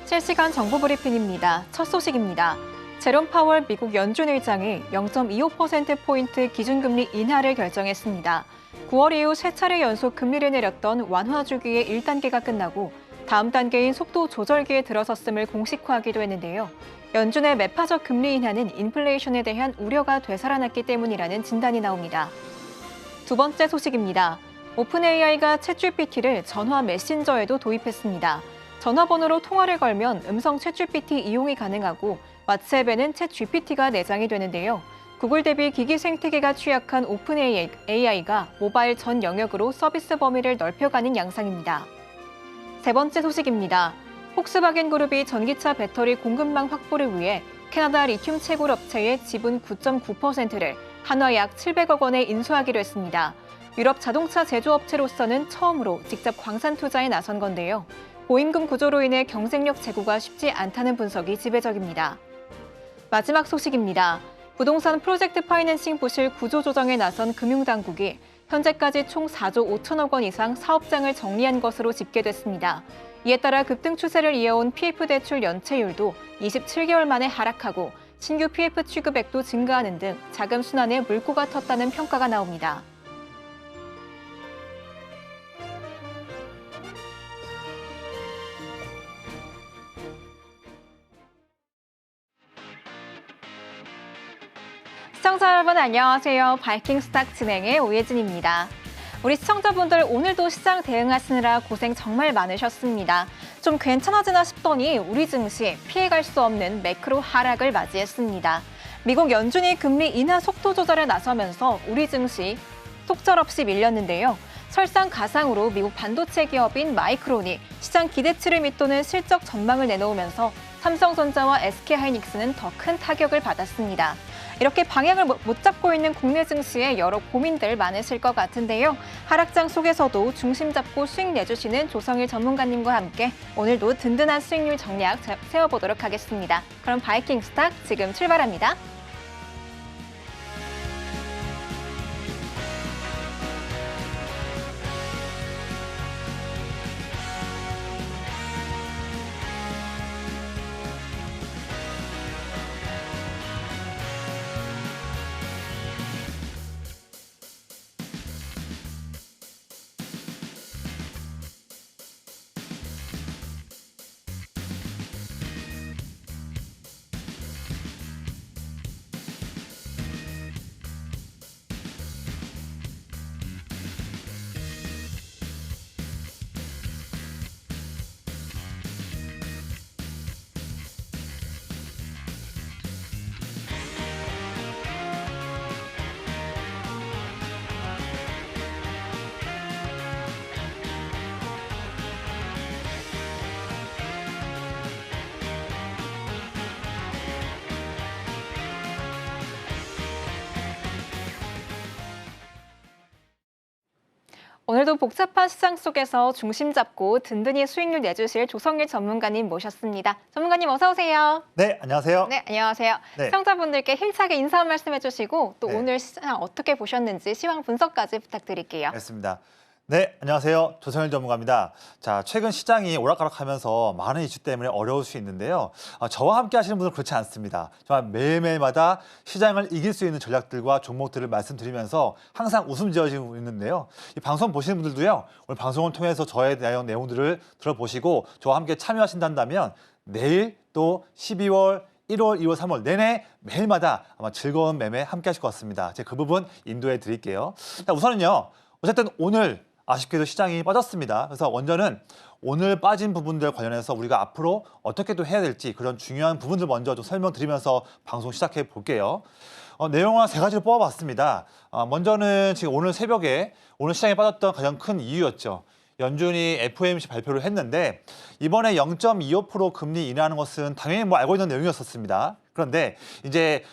실시간 정보 브리핑입니다. 첫 소식입니다. 제롬 파월 미국 연준 의장이 0.25%포인트 기준금리 인하를 결정했습니다. 9월 이후 세 차례 연속 금리를 내렸던 완화 주기의 1단계가 끝나고 다음 단계인 속도 조절기에 들어섰음을 공식화하기도 했는데요. 연준의 매파적 금리 인하는 인플레이션에 대한 우려가 되살아났기 때문이라는 진단이 나옵니다. 두 번째 소식입니다. 오픈AI가 챗GPT를 전화 메신저에도 도입했습니다. 전화번호로 통화를 걸면 음성 챗GPT 이용이 가능하고 왓츠앱에는 챗GPT가 내장이 되는데요. 구글 대비 기기 생태계가 취약한 오픈AI가 모바일 전 영역으로 서비스 범위를 넓혀가는 양상입니다. 세 번째 소식입니다. 폭스바겐 그룹이 전기차 배터리 공급망 확보를 위해 캐나다 리튬 채굴 업체의 지분 9.9%를 한화 약 700억 원에 인수하기로 했습니다. 유럽 자동차 제조업체로서는 처음으로 직접 광산 투자에 나선 건데요. 보임금 구조로 인해 경쟁력 제고가 쉽지 않다는 분석이 지배적입니다. 마지막 소식입니다. 부동산 프로젝트 파이낸싱 부실 구조조정에 나선 금융당국이 현재까지 총 4조 5천억 원 이상 사업장을 정리한 것으로 집계됐습니다. 이에 따라 급등 추세를 이어온 PF 대출 연체율도 27개월 만에 하락하고 신규 PF 취급액도 증가하는 등 자금 순환에 물꼬가 텄다는 평가가 나옵니다. 시청자 여러분 안녕하세요. 바이킹 스탁 진행의 오예진입니다. 우리 시청자분들 오늘도 시장 대응하시느라 고생 정말 많으셨습니다. 좀 괜찮아지나 싶더니 우리 증시 피해갈 수 없는 매크로 하락을 맞이했습니다. 미국 연준이 금리 인하 속도 조절에 나서면서 우리 증시 속절없이 밀렸는데요. 설상가상으로 미국 반도체 기업인 마이크론이 시장 기대치를 밑도는 실적 전망을 내놓으면서 삼성전자와 SK하이닉스는 더 큰 타격을 받았습니다. 이렇게 방향을 못 잡고 있는 국내 증시에 여러 고민들 많으실 것 같은데요. 하락장 속에서도 중심 잡고 수익 내주시는 조성일 전문가님과 함께 오늘도 든든한 수익률 전략 세워보도록 하겠습니다. 그럼 바이킹 스탁 지금 출발합니다. 오늘도 복잡한 시장 속에서 중심 잡고 든든히 수익률 내주실 조성일 전문가님 모셨습니다. 전문가님 어서 오세요. 네, 안녕하세요. 네, 안녕하세요. 네. 시청자분들께 힘차게 인사 한 말씀 해주시고 또 네. 오늘 시장 어떻게 보셨는지 시황 분석까지 부탁드릴게요. 알겠습니다. 네, 안녕하세요. 조성일 전문가입니다. 자, 최근 시장이 오락가락하면서 많은 이슈 때문에 어려울 수 있는데요. 저와 함께 하시는 분들은 그렇지 않습니다. 정말 매일매일마다 시장을 이길 수 있는 전략들과 종목들을 말씀드리면서 항상 웃음 지어지고 있는데요. 이 방송 보시는 분들도요. 오늘 방송을 통해서 저의 내용들을 들어보시고 저와 함께 참여하신다면 내일 또 12월 1월, 2월, 3월 내내 매일마다 아마 즐거운 매매 함께 하실 것 같습니다. 제가 그 부분 인도해 드릴게요. 자, 우선은요. 어쨌든 오늘 아쉽게도 시장이 빠졌습니다. 그래서 먼저는 오늘 빠진 부분들 관련해서 우리가 앞으로 어떻게 또 해야 될지 그런 중요한 부분들 먼저 좀 설명드리면서 방송 시작해 볼게요. 내용을 한 세 가지를 뽑아봤습니다. 먼저는 지금 오늘 새벽에 오늘 시장에 빠졌던 가장 큰 이유였죠. 연준이 FOMC 발표를 했는데 이번에 0.25% 금리 인하하는 것은 당연히 뭐 알고 있는 내용이었었습니다. 그런데 이제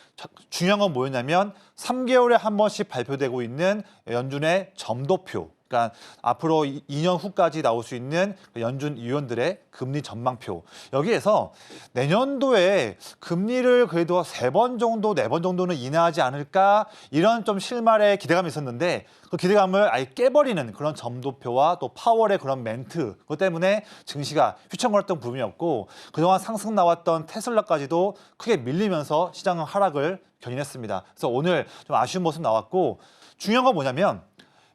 중요한 건 뭐였냐면 3개월에 한 번씩 발표되고 있는 연준의 점도표 그러니까 앞으로 2년 후까지 나올 수 있는 연준 위원들의 금리 전망표. 여기에서 내년도에 금리를 그래도 3번 정도, 4번 정도는 인하하지 않을까 이런 좀 실말의 기대감이 있었는데 그 기대감을 아예 깨버리는 그런 점도표와 또 파월의 그런 멘트 그것 때문에 증시가 휘청거렸던 부분이었고 그동안 상승 나왔던 테슬라까지도 크게 밀리면서 시장은 하락을 견인했습니다. 그래서 오늘 좀 아쉬운 모습 나왔고 중요한 건 뭐냐면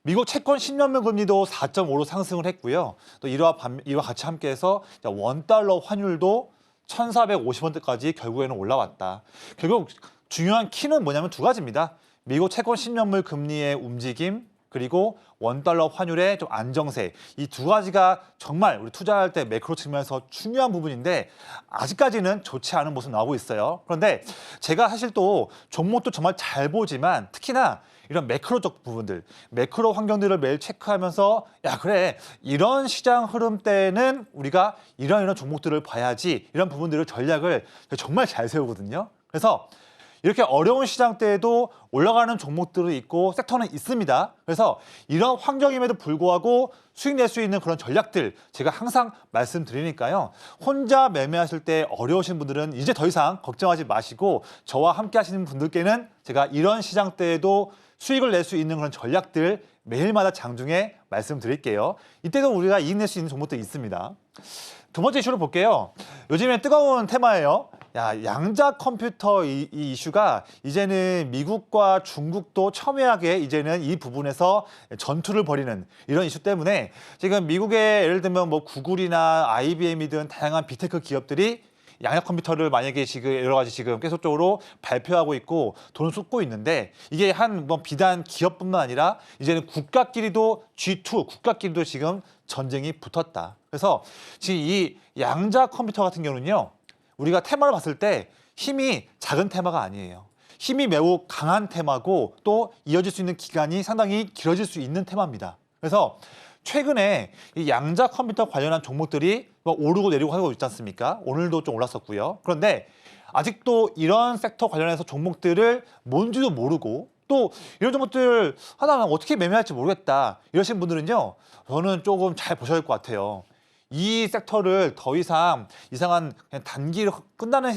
미국 채권 10년물 금리도 4.5로 상승을 했고요. 또 이와 같이 함께해서 원달러 환율도 1,450원대까지 결국에는 올라왔다. 결국 중요한 키는 뭐냐면 두 가지입니다. 미국 채권 10년물 금리의 움직임 그리고 원달러 환율의 좀 안정세 이 두 가지가 정말 우리 투자할 때 매크로 측면에서 중요한 부분인데 아직까지는 좋지 않은 모습 나오고 있어요. 그런데 제가 사실 또 종목도 정말 잘 보지만 특히나 이런 매크로적 부분들, 매크로 환경들을 매일 체크하면서 야 그래 이런 시장 흐름 때는 우리가 이런 종목들을 봐야지 이런 부분들을 전략을 정말 잘 세우거든요. 그래서 이렇게 어려운 시장 때에도 올라가는 종목들이 있고 섹터는 있습니다. 그래서 이런 환경임에도 불구하고 수익 낼 수 있는 그런 전략들 제가 항상 말씀드리니까요. 혼자 매매하실 때 어려우신 분들은 이제 더 이상 걱정하지 마시고 저와 함께 하시는 분들께는 제가 이런 시장 때에도 수익을 낼 수 있는 그런 전략들 매일마다 장중에 말씀드릴게요. 이때도 우리가 이익 낼 수 있는 종목들이 있습니다. 두 번째 이슈를 볼게요. 요즘에 뜨거운 테마예요. 양자 컴퓨터 이 이슈가 이제는 미국과 중국도 첨예하게 이제는 이 부분에서 전투를 벌이는 이런 이슈 때문에 지금 미국의 예를 들면 뭐 구글이나 IBM이든 다양한 빅테크 기업들이 양자 컴퓨터를 만약에 지금 여러 가지 지금 계속적으로 발표하고 있고 돈을 쏟고 있는데 이게 뭐 비단 기업뿐만 아니라 이제는 국가끼리도 G2 국가끼리도 지금 전쟁이 붙었다. 그래서 지금 이 양자 컴퓨터 같은 경우는요. 우리가 테마를 봤을 때 힘이 작은 테마가 아니에요. 힘이 매우 강한 테마고 또 이어질 수 있는 기간이 상당히 길어질 수 있는 테마입니다. 그래서 최근에 이 양자 컴퓨터 관련한 종목들이 오르고 내리고 하고 있지 않습니까? 오늘도 좀 올랐었고요. 그런데 아직도 이런 섹터 관련해서 종목들을 뭔지도 모르고 또 이런 종목들 하나 어떻게 매매할지 모르겠다 이러신 분들은요. 저는 조금 잘 보셔야 될 것 같아요. 이 섹터를 더 이상 이상한 그냥 단기로 끝나는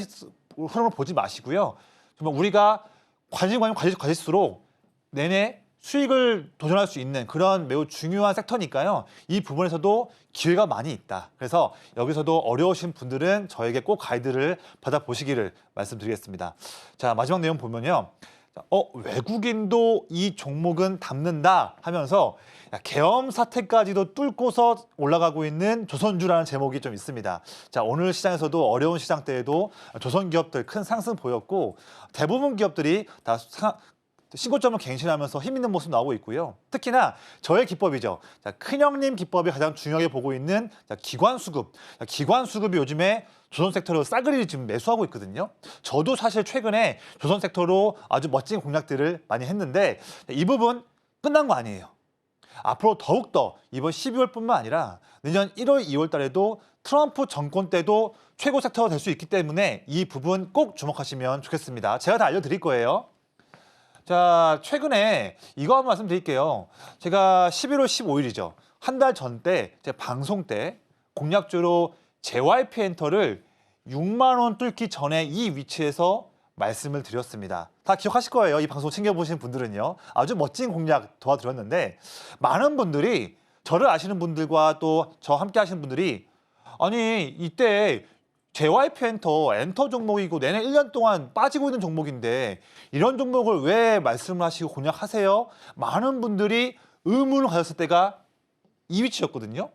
흐름을 보지 마시고요. 정말 우리가 관심 가질수록 내내 수익을 도전할 수 있는 그런 매우 중요한 섹터니까요. 이 부분에서도 기회가 많이 있다. 그래서 여기서도 어려우신 분들은 저에게 꼭 가이드를 받아보시기를 말씀드리겠습니다. 자, 마지막 내용 보면요. 외국인도 이 종목은 담는다 하면서 계엄 사태까지도 뚫고서 올라가고 있는 조선주라는 제목이 좀 있습니다. 자, 오늘 시장에서도 어려운 시장 때에도 조선 기업들 큰 상승 보였고 대부분 기업들이 다 신고점을 갱신하면서 힘 있는 모습 나오고 있고요. 특히나 저의 기법이죠. 자, 큰형님 기법이 가장 중요하게 보고 있는 기관 수급. 기관 수급이 요즘에 조선 섹터로 싸그리 지금 매수하고 있거든요. 저도 사실 최근에 조선 섹터로 아주 멋진 공략들을 많이 했는데 이 부분 끝난 거 아니에요. 앞으로 더욱더 이번 12월뿐만 아니라 내년 1월, 2월 달에도 트럼프 정권 때도 최고 섹터가 될 수 있기 때문에 이 부분 꼭 주목하시면 좋겠습니다. 제가 다 알려드릴 거예요. 자, 최근에 이거 한번 말씀드릴게요. 제가 11월 15일이죠. 한 달 전 때 제 방송 때 공략주로 JYP 엔터를 6만 원 뚫기 전에 이 위치에서 말씀을 드렸습니다. 다 기억하실 거예요. 이 방송 챙겨보신 분들은요. 아주 멋진 공략 도와드렸는데 많은 분들이 저를 아시는 분들과 또 저와 함께 하시는 분들이 아니 이때 JYP 엔터 종목이고 내내 1년 동안 빠지고 있는 종목인데 이런 종목을 왜 말씀을 하시고 공략하세요? 많은 분들이 의문을 가졌을 때가 이 위치였거든요.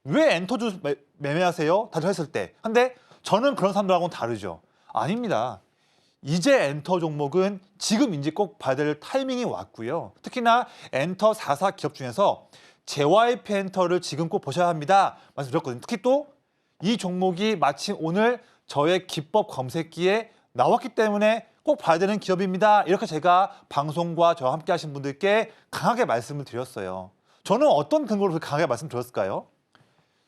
왜 엔터주 매매하세요? 다들 했을 때. 근데 저는 그런 사람들하고는 다르죠. 아닙니다. 이제 엔터 종목은 지금인지 꼭 봐야 될 타이밍이 왔고요. 특히나 엔터 4사 기업 중에서 JYP 엔터를 지금 꼭 보셔야 합니다. 말씀드렸거든요. 특히 또 이 종목이 마침 오늘 저의 기법 검색기에 나왔기 때문에 꼭 봐야 되는 기업입니다. 이렇게 제가 방송과 저와 함께 하신 분들께 강하게 말씀을 드렸어요. 저는 어떤 근거로 그렇게 강하게 말씀드렸을까요?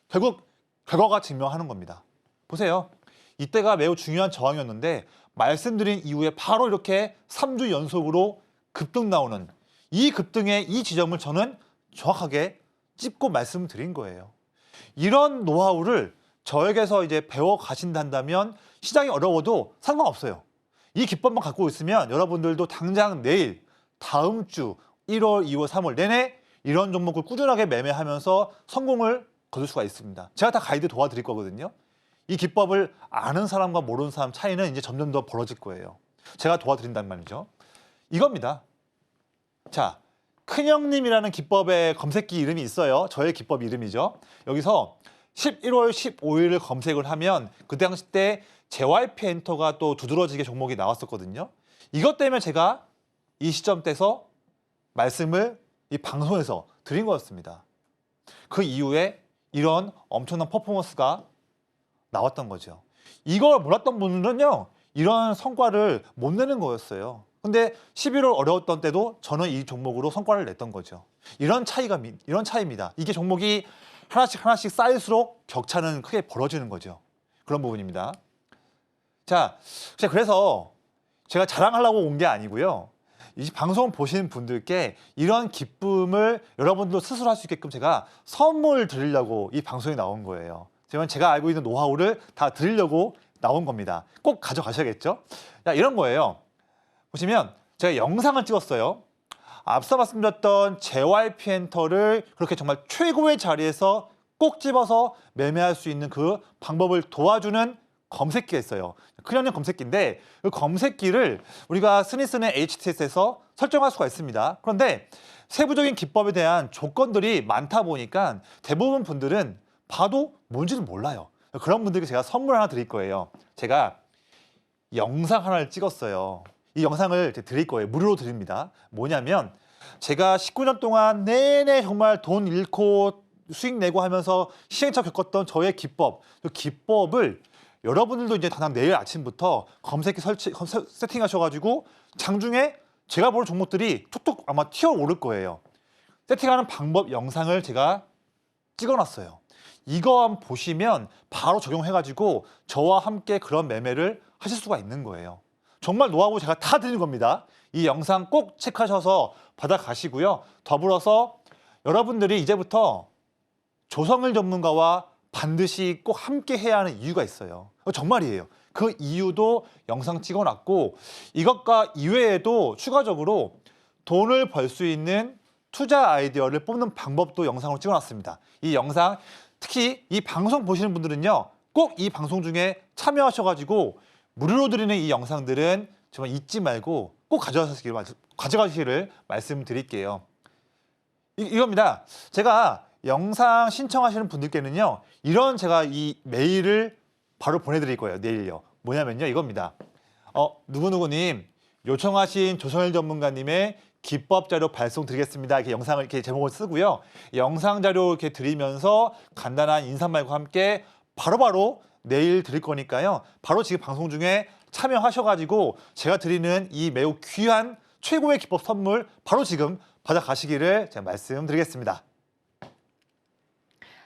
결국 결과가 증명하는 겁니다. 보세요. 이때가 매우 중요한 저항이었는데 말씀드린 이후에 바로 이렇게 3주 연속으로 급등 나오는 이 급등의 이 지점을 저는 정확하게 찝고 말씀드린 거예요. 이런 노하우를 저에게서 이제 배워 가신다면 시장이 어려워도 상관없어요. 이 기법만 갖고 있으면 여러분들도 당장 내일, 다음 주 1월, 2월, 3월 내내 이런 종목을 꾸준하게 매매하면서 성공을 거둘 수가 있습니다. 제가 다 가이드 도와드릴 거거든요. 이 기법을 아는 사람과 모르는 사람 차이는 이제 점점 더 벌어질 거예요. 제가 도와드린단 말이죠. 이겁니다. 자, 큰형님이라는 기법의 검색기 이름이 있어요. 저의 기법 이름이죠. 여기서 11월 15일을 검색을 하면 그 당시 때 JYP 엔터가 또 두드러지게 종목이 나왔었거든요. 이것 때문에 제가 이 시점대에서 말씀을 이 방송에서 드린 거였습니다. 그 이후에 이런 엄청난 퍼포먼스가 나왔던 거죠. 이걸 몰랐던 분들은요, 이런 성과를 못 내는 거였어요. 근데 11월 어려웠던 때도 저는 이 종목으로 성과를 냈던 거죠. 이런 차이입니다. 이게 종목이 하나씩 쌓일수록 격차는 크게 벌어지는 거죠. 그런 부분입니다. 자, 그래서 제가 자랑하려고 온 게 아니고요. 이 방송 보시는 분들께 이런 기쁨을 여러분도 스스로 할 수 있게끔 제가 선물 드리려고 이 방송에 나온 거예요. 제가 알고 있는 노하우를 다 드리려고 나온 겁니다. 꼭 가져가셔야겠죠? 자, 이런 거예요. 보시면 제가 영상을 찍었어요. 앞서 말씀드렸던 JYP 엔터를 그렇게 정말 최고의 자리에서 꼭 집어서 매매할 수 있는 그 방법을 도와주는 검색기가 있어요. 큰형님 검색기인데 그 검색기를 우리가 흔히 쓰는 HTS에서 설정할 수가 있습니다. 그런데 세부적인 기법에 대한 조건들이 많다 보니까 대부분 분들은 봐도 뭔지는 몰라요. 그런 분들께 제가 선물 하나 드릴 거예요. 제가 영상 하나를 찍었어요. 이 영상을 드릴 거예요. 무료로 드립니다. 뭐냐면 제가 19년 동안 내내 정말 돈 잃고 수익 내고 하면서 시행착오 겪었던 저의 기법, 그 기법을 여러분들도 이제 당장 내일 아침부터 검색기 세팅하셔가지고 장중에 제가 보는 종목들이 툭툭 아마 튀어오를 거예요. 세팅하는 방법 영상을 제가 찍어놨어요. 이거 한번 보시면 바로 적용해가지고 저와 함께 그런 매매를 하실 수가 있는 거예요. 정말 노하우 제가 다 드리는 겁니다. 이 영상 꼭 체크하셔서 받아가시고요. 더불어서 여러분들이 이제부터 조성일 전문가와 반드시 꼭 함께 해야 하는 이유가 있어요. 정말이에요. 그 이유도 영상 찍어놨고 이것과 이외에도 추가적으로 돈을 벌 수 있는 투자 아이디어를 뽑는 방법도 영상으로 찍어놨습니다. 이 영상 특히 이 방송 보시는 분들은요. 꼭 이 방송 중에 참여하셔가지고 무료로 드리는 이 영상들은 정말 잊지 말고 꼭 가져가시기를 말씀드릴게요. 이겁니다. 제가 영상 신청하시는 분들께는요. 이런 제가 이 메일을 바로 보내드릴 거예요. 내일요. 뭐냐면요. 이겁니다. 누구누구님 요청하신 조성일 전문가님의 기법 자료 발송 드리겠습니다. 이렇게 영상을 이렇게 제목을 쓰고요. 영상 자료 이렇게 드리면서 간단한 인사말과 함께 바로바로 내일 드릴 거니까요. 바로 지금 방송 중에 참여하셔가지고 제가 드리는 이 매우 귀한 최고의 기법 선물 바로 지금 받아가시기를 제가 말씀드리겠습니다.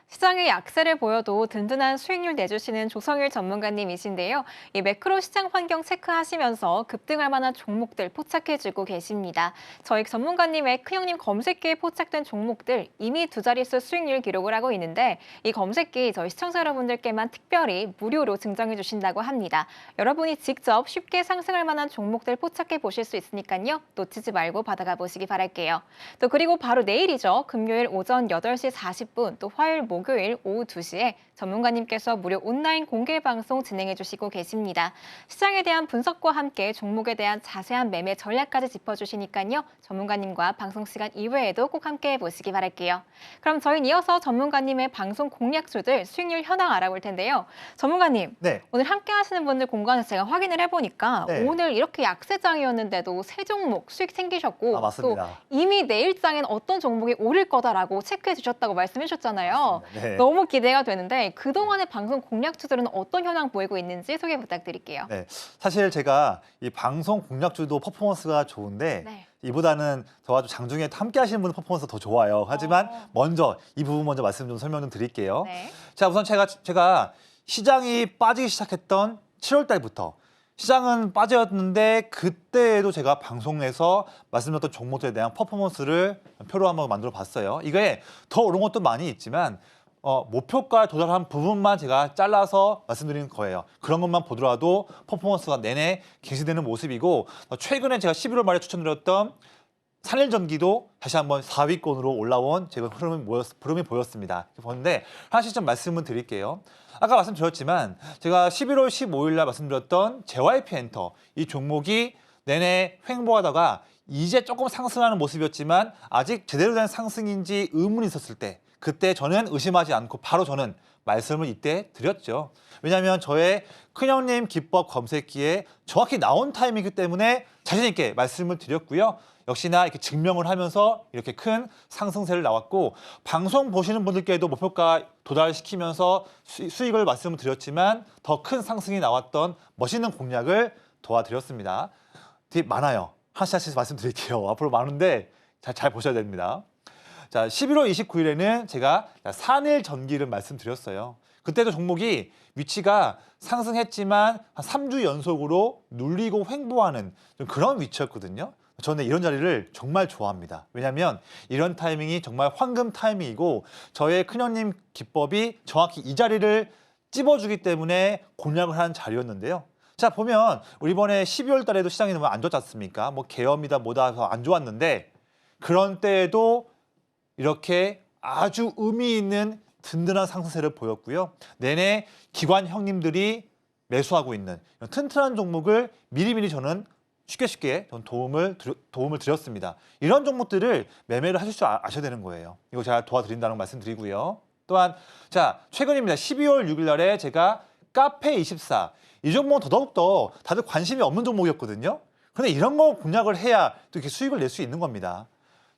시장의 약세를 보여도 든든한 수익률 내주시는 조성일 전문가님이신데요. 이 매크로 시장 환경 체크하시면서 급등할 만한 종목들 포착해주고 계십니다. 저희 전문가님의 큰형님 검색기에 포착된 종목들 이미 두 자릿수 수익률 기록을 하고 있는데 이 검색기 저희 시청자 여러분들께만 특별히 무료로 증정해 주신다고 합니다. 여러분이 직접 쉽게 상승할 만한 종목들 포착해 보실 수 있으니까요. 놓치지 말고 받아가 보시기 바랄게요. 또 그리고 바로 내일이죠. 금요일 오전 8시 40분 또 화요일 목요일 오후 2시에 전문가님께서 무료 온라인 공개 방송 진행해 주시고 계십니다. 시장에 대한 분석과 함께 종목에 대한 자세한 매매 전략까지 짚어주시니까요. 전문가님과 방송 시간 이외에도 꼭 함께 해보시기 바랄게요. 그럼 저희는 이어서 전문가님의 방송 공략주들 수익률 현황 알아볼 텐데요. 전문가님, 네. 오늘 함께 하시는 분들 공간에서 제가 확인을 해보니까 네. 오늘 이렇게 약세장이었는데도 세 종목 수익 생기셨고 또 맞습니다. 이미 내일장엔 어떤 종목이 오를 거다라고 체크해 주셨다고 말씀해 주셨잖아요. 네. 너무 기대가 되는데 그동안의 방송 공략주들은 어떤 현황 보이고 있는지 소개 부탁드릴게요. 네. 사실 제가 이 방송 공략주도 퍼포먼스가 좋은데 네. 이보다는 저와 좀 장중에 함께 하시는 분의 퍼포먼스가 더 좋아요. 하지만 먼저 이 부분 먼저 말씀 좀 설명 좀 드릴게요. 네. 자, 우선 제가 시장이 빠지기 시작했던 7월 달부터 시장은 빠졌는데 그때에도 제가 방송에서 말씀드렸던 종목들에 대한 퍼포먼스를 표로 한번 만들어 봤어요. 이게 더 오른 것도 많이 있지만 목표가에 도달한 부분만 제가 잘라서 말씀드리는 거예요. 그런 것만 보더라도 퍼포먼스가 내내 갱신되는 모습이고 최근에 제가 11월 말에 추천드렸던 산일전기도 다시 한번 4위권으로 올라온 제가 흐름이 보였습니다. 보는데 하나씩 좀 말씀을 드릴게요. 아까 말씀드렸지만 제가 11월 15일 날 말씀드렸던 JYP 엔터 이 종목이 내내 횡보하다가 이제 조금 상승하는 모습이었지만 아직 제대로 된 상승인지 의문이 있었을 때 그때 저는 의심하지 않고 바로 저는 말씀을 이때 드렸죠. 왜냐하면 저의 큰형님 기법 검색기에 정확히 나온 타임이기 때문에 자신 있게 말씀을 드렸고요. 역시나 이렇게 증명을 하면서 이렇게 큰 상승세를 나왔고 방송 보시는 분들께도 목표가 도달시키면서 수익을 말씀을 드렸지만 더 큰 상승이 나왔던 멋있는 공략을 도와드렸습니다. 되게 많아요. 하나씩 말씀드릴게요. 앞으로 많은데 잘 보셔야 됩니다. 자, 11월 29일에는 제가 산일전기를 말씀드렸어요. 그때도 종목이 위치가 상승했지만 한 3주 연속으로 눌리고 횡보하는 좀 그런 위치였거든요. 저는 이런 자리를 정말 좋아합니다. 왜냐하면 이런 타이밍이 정말 황금 타이밍이고 저의 큰형님 기법이 정확히 이 자리를 찝어주기 때문에 공략을 하는 자리였는데요. 자, 보면 우리 이번에 12월 달에도 시장이 너무 안 좋지 않습니까? 뭐 계엄이다 뭐다 해서 안 좋았는데 그런 때에도 이렇게 아주 의미 있는 든든한 상승세를 보였고요. 내내 기관 형님들이 매수하고 있는 이런 튼튼한 종목을 미리미리 저는 쉽게 도움을 드렸습니다. 이런 종목들을 매매를 하실 줄 아셔야 되는 거예요. 이거 제가 도와드린다는 말씀 드리고요. 또한 자 최근입니다. 12월 6일 날에 제가 카페24 이 종목은 더더욱더 다들 관심이 없는 종목이었거든요. 그런데 이런 거 공략을 해야 또 이렇게 수익을 낼 수 있는 겁니다.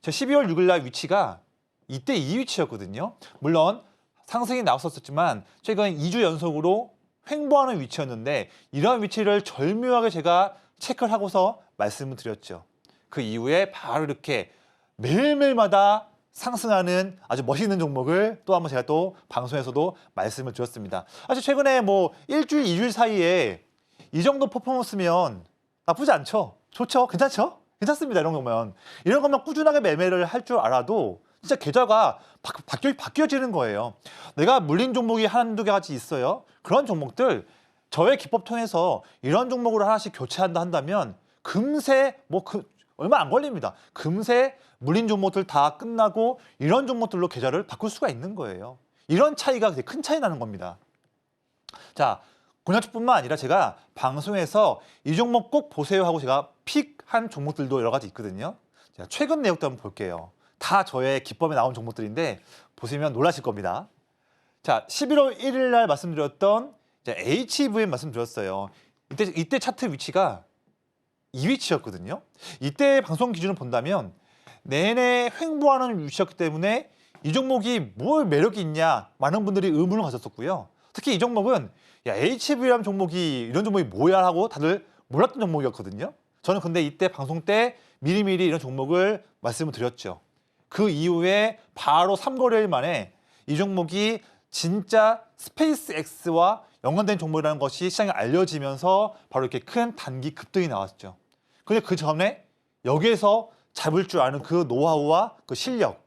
제 12월 6일 날 위치가 이때 이 위치였거든요. 물론 상승이 나왔었지만 최근 2주 연속으로 횡보하는 위치였는데 이러한 위치를 절묘하게 제가 체크를 하고서 말씀을 드렸죠. 그 이후에 바로 이렇게 매일매일마다 상승하는 아주 멋있는 종목을 또 한번 제가 또 방송에서도 말씀을 드렸습니다. 사실 최근에 뭐 일주일, 2주일 사이에 이 정도 퍼포먼스면 나쁘지 않죠? 좋죠? 괜찮죠? 괜찮습니다. 이런 거면. 이런 것만 꾸준하게 매매를 할 줄 알아도 진짜 계좌가 바뀌어지는 거예요. 내가 물린 종목이 한두 가지 있어요. 그런 종목들 저의 기법 통해서 이런 종목으로 하나씩 교체한다 한다면 금세 얼마 안 걸립니다. 금세 물린 종목들 다 끝나고 이런 종목들로 계좌를 바꿀 수가 있는 거예요. 이런 차이가 되게 큰 차이 나는 겁니다. 자, 공략뿐만 아니라 제가 방송에서 이 종목 꼭 보세요 하고 제가 픽한 종목들도 여러 가지 있거든요. 제가 최근 내역도 한번 볼게요. 다 저의 기법에 나온 종목들인데 보시면 놀라실 겁니다. 자, 11월 1일 날 말씀드렸던 HVM 말씀드렸어요. 이때 차트 위치가 이 위치였거든요. 이때 방송 기준을 본다면 내내 횡보하는 위치였기 때문에 이 종목이 뭘 매력이 있냐 많은 분들이 의문을 가졌었고요. 특히 이 종목은 야, HVM 종목이 이런 종목이 뭐야 하고 다들 몰랐던 종목이었거든요. 저는 근데 이때 방송 때 미리미리 이런 종목을 말씀을 드렸죠. 그 이후에 바로 3거래일 만에 이 종목이 진짜 스페이스X와 연관된 종목이라는 것이 시장에 알려지면서 바로 이렇게 큰 단기 급등이 나왔죠. 근데 그 전에 여기에서 잡을 줄 아는 그 노하우와 그 실력,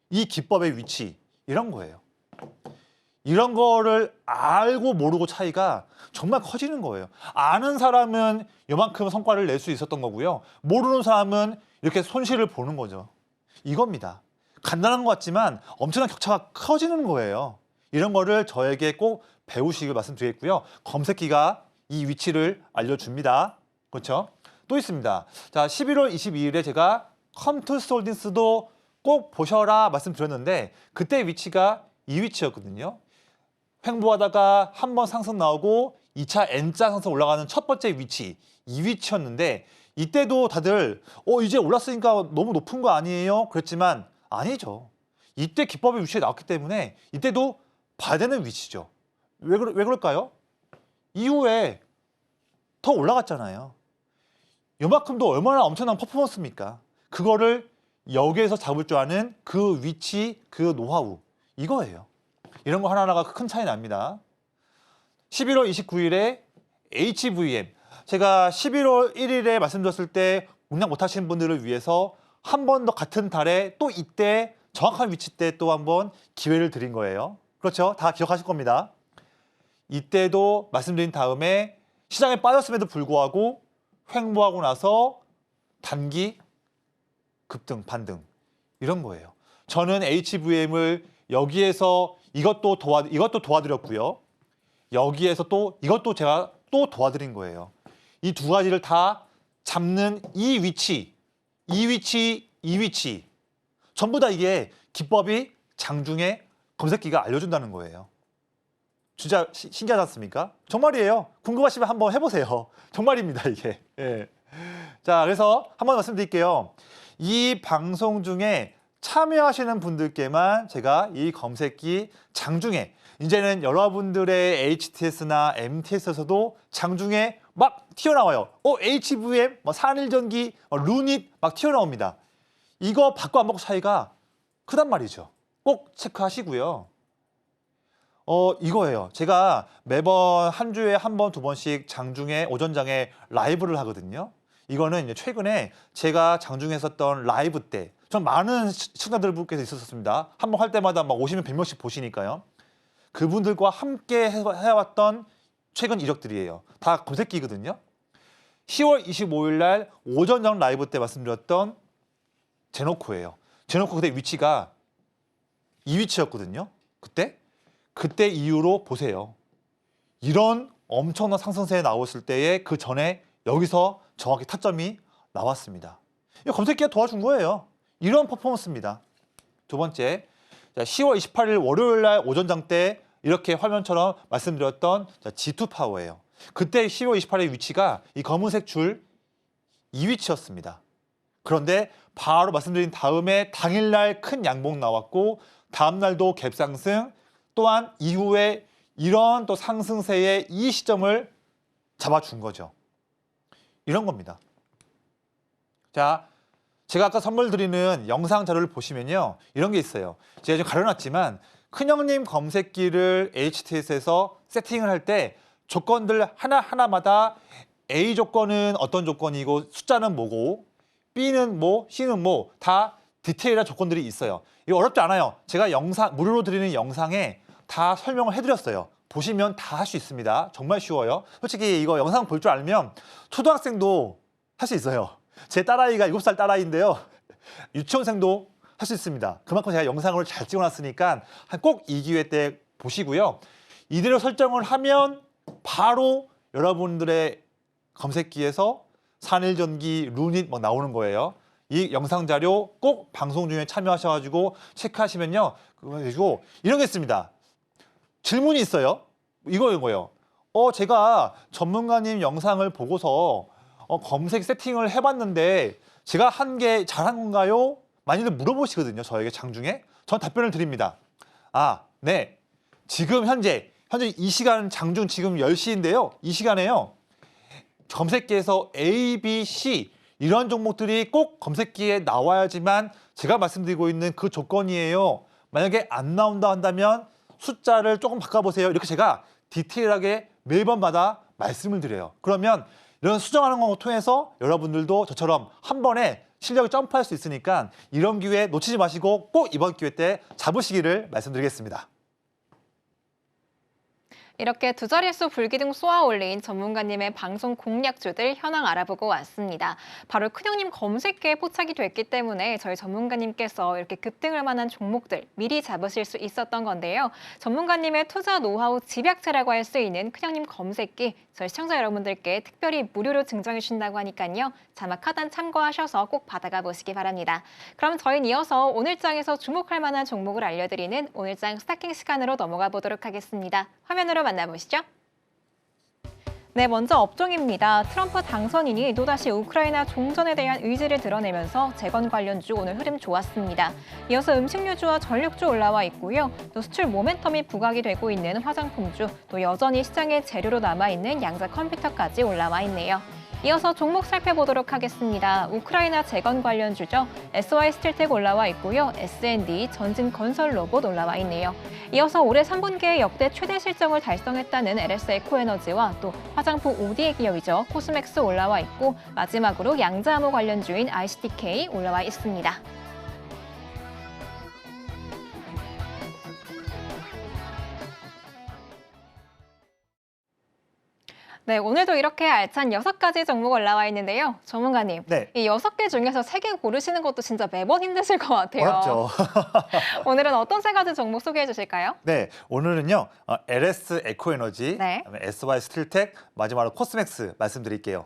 이 기법의 위치 이런 거예요. 이런 거를 알고 모르고 차이가 정말 커지는 거예요. 아는 사람은 이만큼 성과를 낼 수 있었던 거고요. 모르는 사람은 이렇게 손실을 보는 거죠. 이겁니다. 간단한 것 같지만 엄청난 격차가 커지는 거예요. 이런 거를 저에게 꼭 배우시길 말씀드리겠고요. 검색기가 이 위치를 알려줍니다. 그렇죠? 또 있습니다. 자, 11월 22일에 제가 컴투스홀딩스도 꼭 보셔라 말씀드렸는데 그때 위치가 이 위치였거든요. 횡보하다가 한 번 상승 나오고 2차 N자 상승 올라가는 첫 번째 위치, 이 위치였는데 이때도 다들 이제 올랐으니까 너무 높은 거 아니에요? 그랬지만 아니죠. 이때 기법의 위치에 나왔기 때문에 이때도 봐야 되는 위치죠. 왜 그럴까요? 이후에 더 올라갔잖아요. 이만큼도 얼마나 엄청난 퍼포먼스입니까? 그거를 여기에서 잡을 줄 아는 그 위치, 그 노하우 이거예요. 이런 거 하나하나가 큰 차이 납니다. 11월 29일에 HVM. 제가 11월 1일에 말씀드렸을 때 공략 못하시는 분들을 위해서 한 번 더 같은 달에 또 이때 정확한 위치 때 또 한번 기회를 드린 거예요. 그렇죠? 다 기억하실 겁니다. 이때도 말씀드린 다음에 시장에 빠졌음에도 불구하고 횡보하고 나서 단기 급등, 반등 이런 거예요. 저는 HVM을 여기에서 이것도 도와드렸고요. 여기에서 또 이것도 제가 또 도와드린 거예요. 이 두 가지를 다 잡는 이 위치 전부 다 이게 기법이 장중에 검색기가 알려준다는 거예요. 진짜 신기하지 않습니까? 정말이에요. 궁금하시면 한번 해보세요. 정말입니다, 이게. 예. 자, 그래서 한번 말씀드릴게요. 이 방송 중에 참여하시는 분들께만 제가 이 검색기 장중에 이제는 여러분들의 HTS나 MTS에서도 장중에 막 튀어나와요. HVM, 산일전기, 루닛 막 튀어나옵니다. 이거 받고 안 받고 차이가 크단 말이죠. 꼭 체크하시고요. 이거예요. 제가 매번 한 주에 한 번, 두 번씩 장중에 오전장에 라이브를 하거든요. 이거는 이제 최근에 제가 장중에 했었던 라이브 때 전 많은 시청자들분께서 있었습니다. 한 번 할 때마다 막 50명, 100명씩 보시니까요. 그분들과 함께 해왔던 최근 이력들이에요. 다 검색기거든요. 10월 25일 날 오전장 라이브 때 말씀드렸던 제노코예요. 제노코 그때 위치가 이 위치였거든요. 그때 이후로 보세요. 이런 엄청난 상승세에 나왔을 때에 그 전에 여기서 정확히 타점이 나왔습니다. 이 검색기가 도와준 거예요. 이런 퍼포먼스입니다. 두 번째, 10월 28일 월요일 날 오전장 때 이렇게 화면처럼 말씀드렸던 G2 파워예요. 그때 10월 28일 위치가 이 검은색 줄 이 위치였습니다. 그런데 바로 말씀드린 다음에 당일날 큰 양봉 나왔고 다음날도 갭상승, 또한 이후에 이런 또 상승세의 이 시점을 잡아준 거죠. 이런 겁니다. 자, 제가 아까 선물 드리는 영상 자료를 보시면요. 이런 게 있어요. 제가 지금 가려놨지만 큰형님 검색기를 HTS에서 세팅을 할 때 조건들 하나하나마다 A 조건은 어떤 조건이고 숫자는 뭐고 B는 뭐, C는 뭐 다 디테일한 조건들이 있어요. 이거 어렵지 않아요. 제가 무료로 드리는 영상에 다 설명을 해드렸어요. 보시면 다 할 수 있습니다. 정말 쉬워요. 솔직히 이거 영상 볼 줄 알면 초등학생도 할 수 있어요. 제 딸아이가 7살 딸아이인데요. 유치원생도 할 수 있습니다. 그만큼 제가 영상을 잘 찍어놨으니까 꼭 이 기회 때 보시고요. 이대로 설정을 하면 바로 여러분들의 검색기에서 산일전기, 루닛 막 나오는 거예요. 이 영상 자료 꼭 방송 중에 참여하셔가지고 체크하시면요. 그리고 이런 게 있습니다. 질문이 있어요. 이거예요. 제가 전문가님 영상을 보고서 검색 세팅을 해봤는데 제가 한 게 잘한 건가요? 많이들 물어보시거든요. 저에게 장중에. 전 답변을 드립니다. 네. 지금 현재 이 시간 장중 지금 10시인데요. 이 시간에요. 검색기에서 A, B, C 이런 종목들이 꼭 검색기에 나와야지만 제가 말씀드리고 있는 그 조건이에요. 만약에 안 나온다 한다면 숫자를 조금 바꿔보세요. 이렇게 제가 디테일하게 매번마다 말씀을 드려요. 그러면 이런 수정하는 걸 통해서 여러분들도 저처럼 한 번에 실력이 점프할 수 있으니까 이런 기회 놓치지 마시고 꼭 이번 기회 때 잡으시기를 말씀드리겠습니다. 이렇게 두 자릿수 불기둥 쏘아 올린 전문가님의 방송 공략주들 현황 알아보고 왔습니다. 바로 큰형님 검색기에 포착이 됐기 때문에 저희 전문가님께서 이렇게 급등할 만한 종목들 미리 잡으실 수 있었던 건데요. 전문가님의 투자 노하우 집약체라고 할 수 있는 큰형님 검색기 저희 시청자 여러분들께 특별히 무료로 증정해 주신다고 하니까요. 자막 하단 참고하셔서 꼭 받아가 보시기 바랍니다. 그럼 저희는 이어서 오늘장에서 주목할 만한 종목을 알려드리는 오늘장 스타킹 시간으로 넘어가 보도록 하겠습니다. 화면으로 만나보시죠. 네, 먼저 업종입니다. 트럼프 당선인이 또다시 우크라이나 종전에 대한 의지를 드러내면서 재건 관련주 오늘 흐름 좋았습니다. 이어서 음식료주와 전력주 올라와 있고요. 또 수출 모멘텀이 부각이 되고 있는 화장품주, 또 여전히 시장의 재료로 남아있는 양자 컴퓨터까지 올라와 있네요. 이어서 종목 살펴보도록 하겠습니다. 우크라이나 재건 관련주죠. SY 스틸텍 올라와 있고요. S&D 전진 건설 로봇 올라와 있네요. 이어서 올해 3분기에 역대 최대 실적을 달성했다는 LS 에코에너지와 또 화장품 ODA 기업이죠. 코스맥스 올라와 있고 마지막으로 양자암호 관련주인 ICTK 올라와 있습니다. 네, 오늘도 이렇게 알찬 6가지 종목 올라와 있는데요. 전문가님, 네. 이 6개 중에서 3개 고르시는 것도 진짜 매번 힘드실 것 같아요. 어렵죠. 오늘은 어떤 3가지 종목 소개해 주실까요? 네, 오늘은요. LS 에코에너지, 네. 그다음에 SY 스틸텍, 마지막으로 코스맥스 말씀드릴게요.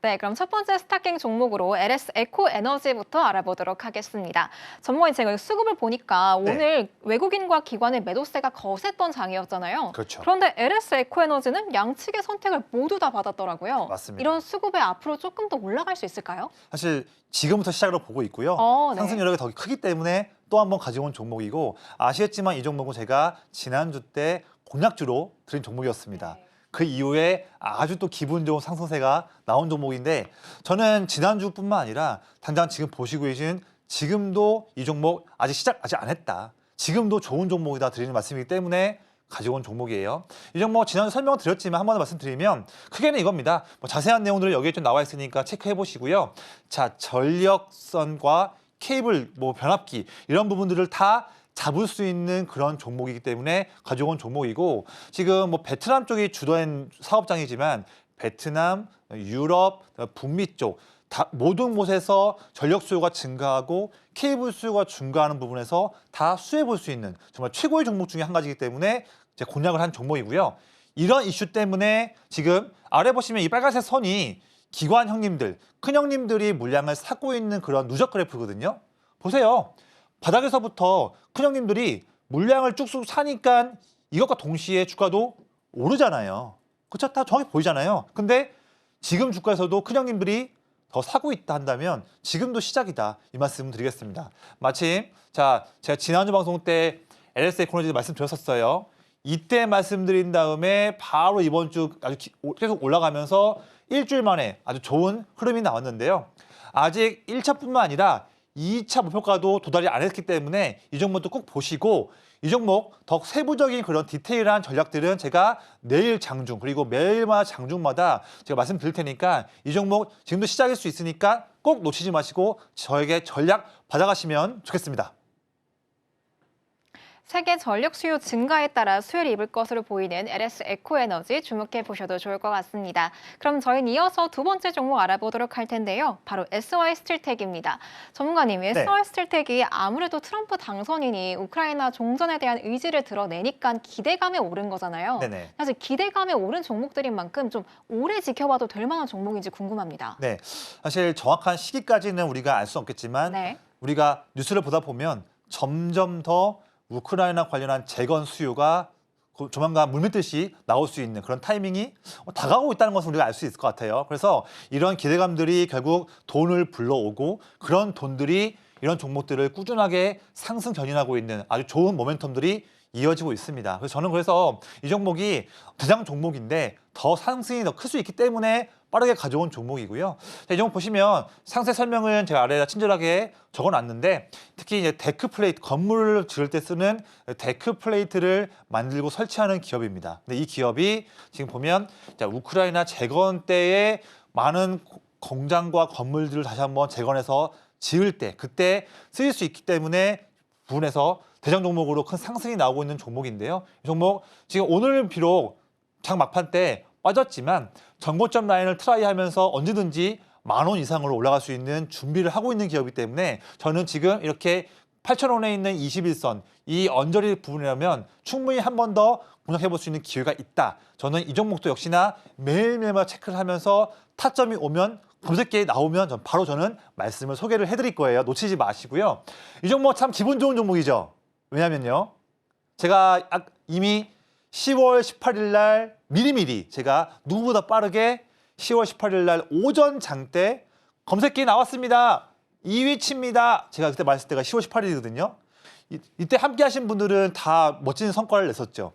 네, 그럼 첫 번째 스타킹 종목으로 LS 에코에너지부터 알아보도록 하겠습니다. 전문가님, 제가 수급을 보니까 네. 오늘 외국인과 기관의 매도세가 거셌던 장이었잖아요. 그렇죠. 그런데 LS 에코에너지는 양측의 선택을 모두 다 받았더라고요. 맞습니다. 이런 수급에 앞으로 조금 더 올라갈 수 있을까요? 사실 지금부터 시작으로 보고 있고요. 네. 상승 여력이 더 크기 때문에 또 한 번 가져온 종목이고 아시겠지만 이 종목은 제가 지난주 때 공략주로 드린 종목이었습니다. 네. 그 이후에 아주 또 기분 좋은 상승세가 나온 종목인데 저는 지난주뿐만 아니라 당장 지금 보시고 계신 지금도 이 종목 아직 안 했다. 지금도 좋은 종목이다 드리는 말씀이기 때문에 가져온 종목이에요. 이 종목 지난주 설명드렸지만 한 번 더 말씀드리면 크게는 이겁니다. 뭐 자세한 내용들은 여기에 좀 나와 있으니까 체크해 보시고요. 자, 전력선과 케이블, 뭐 변압기 이런 부분들을 다 잡을 수 있는 그런 종목이기 때문에 가져온 종목이고 지금 뭐 베트남 쪽이 주도한 사업장이지만 베트남, 유럽, 북미 쪽 모든 곳에서 전력 수요가 증가하고 케이블 수요가 증가하는 부분에서 다 수혜 볼 수 있는 정말 최고의 종목 중에 한 가지이기 때문에 제가 공략을 한 종목이고요. 이런 이슈 때문에 지금 아래 보시면 이 빨간색 선이 기관 형님들, 큰 형님들이 물량을 사고 있는 그런 누적 그래프거든요. 보세요. 바닥에서부터 큰 형님들이 물량을 쭉쭉 사니까 이것과 동시에 주가도 오르잖아요. 그렇죠? 다 정확히 보이잖아요. 근데 지금 주가에서도 큰 형님들이 더 사고 있다 한다면 지금도 시작이다. 이 말씀 드리겠습니다. 마침 제가 지난주 방송 때 LS 에코노지 말씀드렸었어요. 이때 말씀드린 다음에 바로 이번 주 아주 계속 올라가면서 일주일 만에 아주 좋은 흐름이 나왔는데요. 아직 1차뿐만 아니라 2차 목표가도 도달이 안 했기 때문에 이 종목도 꼭 보시고 이 종목 더 세부적인 그런 디테일한 전략들은 제가 내일 장중 그리고 매일마다 장중마다 제가 말씀드릴 테니까 이 종목 지금도 시작일 수 있으니까 꼭 놓치지 마시고 저에게 전략 받아가시면 좋겠습니다. 세계 전력 수요 증가에 따라 수혜를 입을 것으로 보이는 LS 에코에너지 주목해 보셔도 좋을 것 같습니다. 그럼 저희는 이어서 두 번째 종목 알아보도록 할 텐데요. 바로 SY 스틸텍입니다. 전문가님, SY 스틸텍이 아무래도 트럼프 당선인이 우크라이나 종전에 대한 의지를 드러내니까 기대감에 오른 거잖아요. 네네. 사실 기대감에 오른 종목들인 만큼 좀 오래 지켜봐도 될 만한 종목인지 궁금합니다. 네, 사실 정확한 시기까지는 우리가 알 수 없겠지만 네. 우리가 뉴스를 보다 보면 점점 더 우크라이나 관련한 재건 수요가 조만간 물밀듯이 나올 수 있는 그런 타이밍이 다가오고 있다는 것을 우리가 알 수 있을 것 같아요. 그래서 이런 기대감들이 결국 돈을 불러오고 그런 돈들이 이런 종목들을 꾸준하게 상승 견인하고 있는 아주 좋은 모멘텀들이 이어지고 있습니다. 그래서 저는 이 종목이 대장 종목인데 더 상승이 더 클 수 있기 때문에 빠르게 가져온 종목이고요. 자, 이 종목 보시면 상세 설명은 제가 아래에다 친절하게 적어놨는데 특히 이제 데크 플레이트, 건물을 지을 때 쓰는 데크 플레이트를 만들고 설치하는 기업입니다. 근데 이 기업이 지금 보면 자, 우크라이나 재건 때에 많은 공장과 건물들을 다시 한번 재건해서 지을 때 그때 쓰일 수 있기 때문에 부분에서 대장 종목으로 큰 상승이 나오고 있는 종목인데요. 이 종목 지금 오늘 비록 장 막판 때 빠졌지만 전고점 라인을 트라이하면서 언제든지 10,000원 이상으로 올라갈 수 있는 준비를 하고 있는 기업이기 때문에 저는 지금 이렇게 8,000원에 있는 21선 이 언저리 부분이라면 충분히 한 번 더 공략해 볼 수 있는 기회가 있다. 저는 이 종목도 역시나 매일매일마다 체크를 하면서 타점이 오면 검색기에 나오면 바로 저는 말씀을 소개를 해드릴 거예요. 놓치지 마시고요. 이 종목 참 기분 좋은 종목이죠. 왜냐면요. 제가 이미 10월 18일 날 미리미리 제가 누구보다 빠르게 10월 18일 날 오전 장 때 검색기에 나왔습니다. 2위치입니다. 제가 그때 말했을 때가 10월 18일이거든요. 이때 함께 하신 분들은 다 멋진 성과를 냈었죠.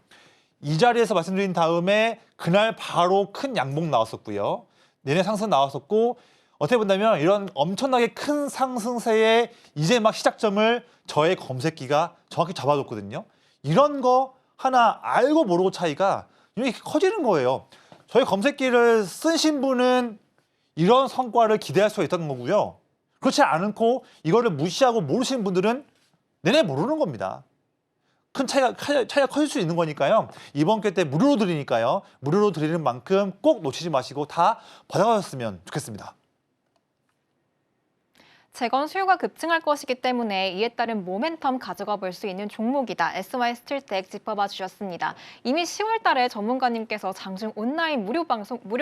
이 자리에서 말씀드린 다음에 그날 바로 큰 양봉 나왔었고요. 내내 상승 나왔었고 어떻게 본다면 이런 엄청나게 큰 상승세의 이제 막 시작점을 저의 검색기가 정확히 잡아줬거든요. 이런 거 하나 알고 모르고 차이가 이렇게 커지는 거예요. 저희 검색기를 쓰신 분은 이런 성과를 기대할 수가 있다는 거고요. 그렇지 않고 이거를 무시하고 모르시는 분들은 내내 모르는 겁니다. 큰 차이가 커질 수 있는 거니까요. 이번 기회 때 무료로 드리니까요. 무료로 드리는 만큼 꼭 놓치지 마시고 다 받아가셨으면 좋겠습니다. 재건 수요가 급증할 것이기 때문에 이에 따른 모멘텀 가져가 볼 수 있는 종목이다. SY 스틸텍 짚어봐 주셨습니다. 이미 10월 달에 전문가님께서 장중 온라인 무료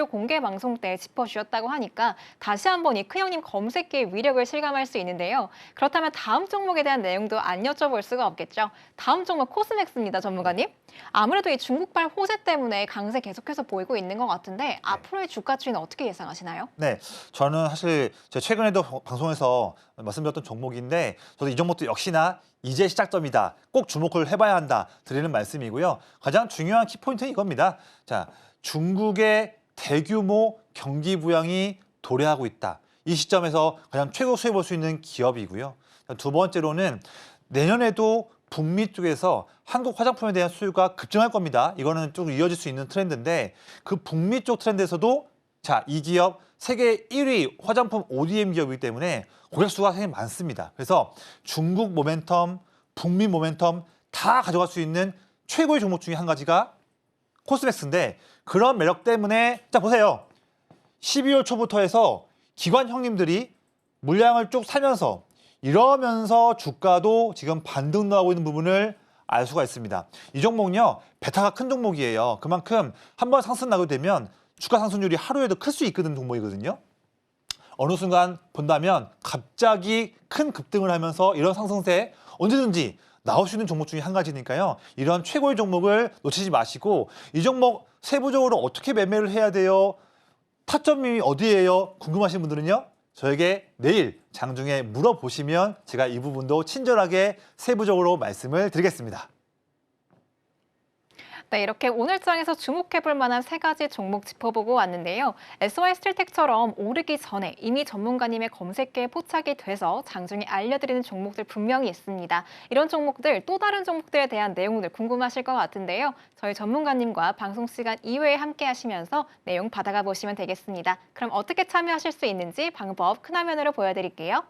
공개 방송 때 짚어주셨다고 하니까 다시 한번 이 큰형님 검색기의 위력을 실감할 수 있는데요. 그렇다면 다음 종목에 대한 내용도 안 여쭤볼 수가 없겠죠. 다음 종목 코스맥스입니다, 전문가님. 아무래도 이 중국발 호재 때문에 강세 계속해서 보이고 있는 것 같은데 앞으로의 주가 추이는 어떻게 예상하시나요? 네, 저는 사실 제가 최근에도 방송에서 말씀드렸던 종목인데 저도 이 종목도 역시나 이제 시작점이다. 꼭 주목을 해봐야 한다. 드리는 말씀이고요. 가장 중요한 키포인트는 이겁니다. 자, 중국의 대규모 경기 부양이 도래하고 있다. 이 시점에서 가장 최고 수혜 볼 수 있는 기업이고요. 두 번째로는 내년에도 북미 쪽에서 한국 화장품에 대한 수요가 급증할 겁니다. 이거는 쭉 이어질 수 있는 트렌드인데 그 북미 쪽 트렌드에서도 자, 이 기업 세계 1위 화장품 ODM 기업이기 때문에 고객 수가 굉장히 많습니다. 그래서 중국 모멘텀, 북미 모멘텀 다 가져갈 수 있는 최고의 종목 중에 한 가지가 코스맥스인데 그런 매력 때문에 자 보세요. 12월 초부터 해서 기관 형님들이 물량을 쭉 사면서 이러면서 주가도 지금 반등 나오고 있는 부분을 알 수가 있습니다. 이 종목은요, 베타가 큰 종목이에요. 그만큼 한번 상승 나게 되면 주가 상승률이 하루에도 클 수 있거든 종목이거든요. 어느 순간 본다면 갑자기 큰 급등을 하면서 이런 상승세 언제든지 나올 수 있는 종목 중에 한 가지니까요. 이런 최고의 종목을 놓치지 마시고 이 종목 세부적으로 어떻게 매매를 해야 돼요? 타점이 어디예요? 궁금하신 분들은요. 저에게 내일 장중에 물어보시면 제가 이 부분도 친절하게 세부적으로 말씀을 드리겠습니다. 네, 이렇게 오늘 장에서 주목해볼 만한 세 가지 종목 짚어보고 왔는데요. SY 스틸텍처럼 오르기 전에 이미 전문가님의 검색계에 포착이 돼서 장중에 알려드리는 종목들 분명히 있습니다. 이런 종목들, 또 다른 종목들에 대한 내용들 궁금하실 것 같은데요. 저희 전문가님과 방송 시간 이외에 함께 하시면서 내용 받아가 보시면 되겠습니다. 그럼 어떻게 참여하실 수 있는지 방법 큰 화면으로 보여드릴게요.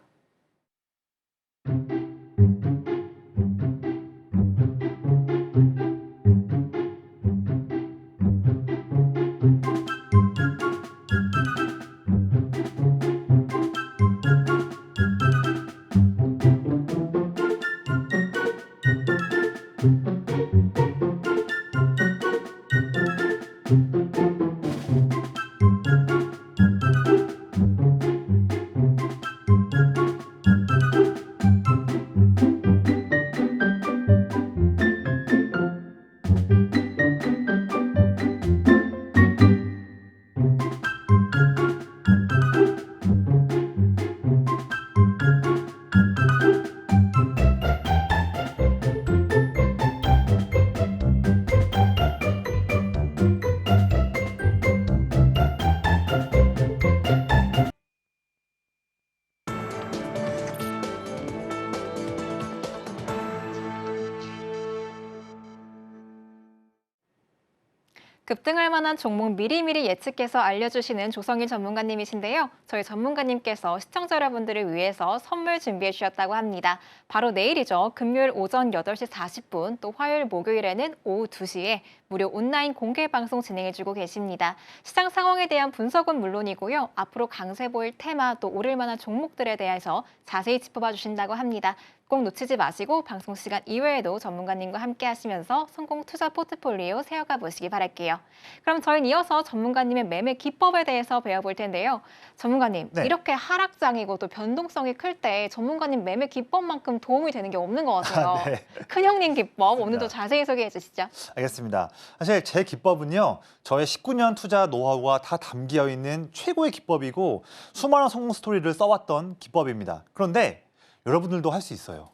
급등할 만한 종목 미리미리 예측해서 알려주시는 조성일 전문가님이신데요. 저희 전문가님께서 시청자 여러분들을 위해서 선물 준비해 주셨다고 합니다. 바로 내일이죠. 금요일 오전 8시 40분, 또 화요일, 목요일에는 오후 2시에 무료 온라인 공개 방송 진행해주고 계십니다. 시장 상황에 대한 분석은 물론이고요. 앞으로 강세 보일 테마 또 오를 만한 종목들에 대해서 자세히 짚어봐 주신다고 합니다. 꼭 놓치지 마시고 방송 시간 이외에도 전문가님과 함께 하시면서 성공 투자 포트폴리오 세워가 보시기 바랄게요. 그럼 저희는 이어서 전문가님의 매매 기법에 대해서 배워볼 텐데요. 전문가님, 네. 이렇게 하락장이고 또 변동성이 클 때 전문가님 매매 기법만큼 도움이 되는 게 없는 것 같아요. 네. 큰형님 기법 맞습니다. 오늘도 자세히 소개해 주시죠. 알겠습니다. 사실 제 기법은요. 저의 19년 투자 노하우가 다 담겨 있는 최고의 기법이고 수많은 성공 스토리를 써왔던 기법입니다. 그런데 여러분들도 할 수 있어요.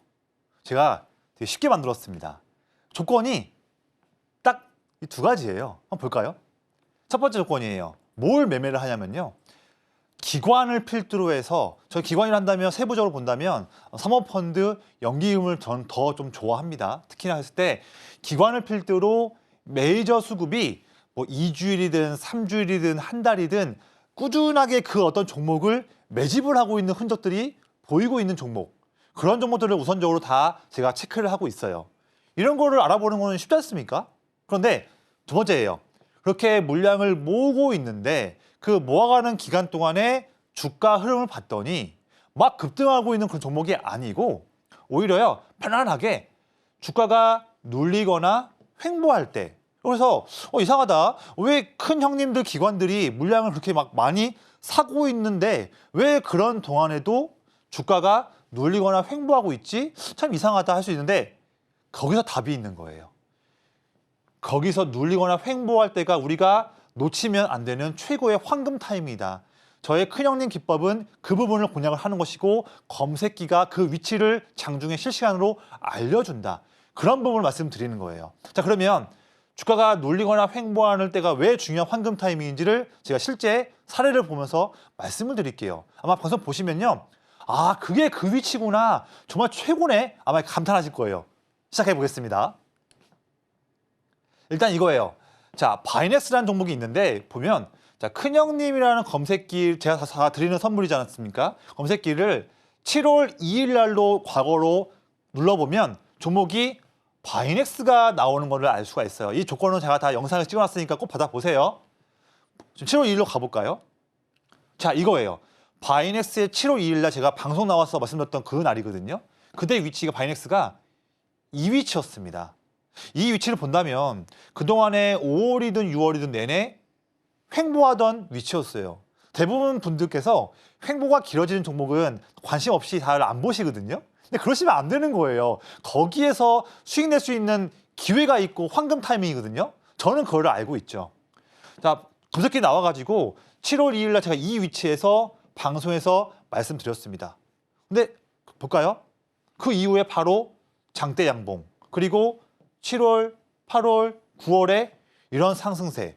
제가 되게 쉽게 만들었습니다. 조건이 딱 이 두 가지예요. 한번 볼까요? 첫 번째 조건이에요. 뭘 매매를 하냐면요. 기관을 필두로 해서 저 기관이라 한다면 세부적으로 본다면 사모펀드, 연기금을 저는 더 좀 좋아합니다. 특히나 했을 때 기관을 필두로 메이저 수급이 뭐 2주일이든 3주일이든 한 달이든 꾸준하게 그 어떤 종목을 매집을 하고 있는 흔적들이 보이고 있는 종목, 그런 종목들을 우선적으로 다 제가 체크를 하고 있어요. 이런 거를 알아보는 거는 쉽지 않습니까? 그런데 두 번째예요. 그렇게 물량을 모으고 있는데 그 모아가는 기간 동안에 주가 흐름을 봤더니 막 급등하고 있는 그런 종목이 아니고 오히려요, 편안하게 주가가 눌리거나 횡보할 때, 그래서 이상하다. 왜 큰 형님들 기관들이 물량을 그렇게 막 많이 사고 있는데 왜 그런 동안에도 주가가 눌리거나 횡보하고 있지? 참 이상하다 할 수 있는데 거기서 답이 있는 거예요. 거기서 눌리거나 횡보할 때가 우리가 놓치면 안 되는 최고의 황금 타임이다. 저의 큰형님 기법은 그 부분을 공략을 하는 것이고 검색기가 그 위치를 장중에 실시간으로 알려준다. 그런 부분을 말씀드리는 거예요. 자, 그러면 주가가 눌리거나 횡보하는 때가 왜 중요한 황금 타이밍인지를 제가 실제 사례를 보면서 말씀을 드릴게요. 아마 방송 보시면요, 아, 그게 그 위치구나, 정말 최고네, 아마 감탄하실 거예요. 시작해 보겠습니다. 일단 이거예요. 자, 바이넥스라는 종목이 있는데 보면, 자, 큰형님이라는 검색기, 제가 다 드리는 선물이지 않았습니까? 검색기를 7월 2일 날로 과거로 눌러보면 종목이 바이넥스가 나오는 것을 알 수가 있어요. 이 조건은 제가 다 영상을 찍어놨으니까 꼭 받아보세요. 지금 7월 2일로 가볼까요? 자, 이거예요. 바이넥스의 7월 2일 날 제가 방송 나와서 말씀드렸던 그 날이거든요. 그때 위치가 바이넥스가 이 위치였습니다. 이 위치를 본다면 그동안에 5월이든 6월이든 내내 횡보하던 위치였어요. 대부분 분들께서 횡보가 길어지는 종목은 관심 없이 잘 안 보시거든요. 근데 그러시면 안 되는 거예요. 거기에서 수익 낼 수 있는 기회가 있고 황금 타이밍이거든요. 저는 그걸 알고 있죠. 자, 검색기 나와가지고 7월 2일 날 제가 이 위치에서 방송에서 말씀드렸습니다. 근데 볼까요? 그 이후에 바로 장대 양봉, 그리고 7월, 8월, 9월에 이런 상승세,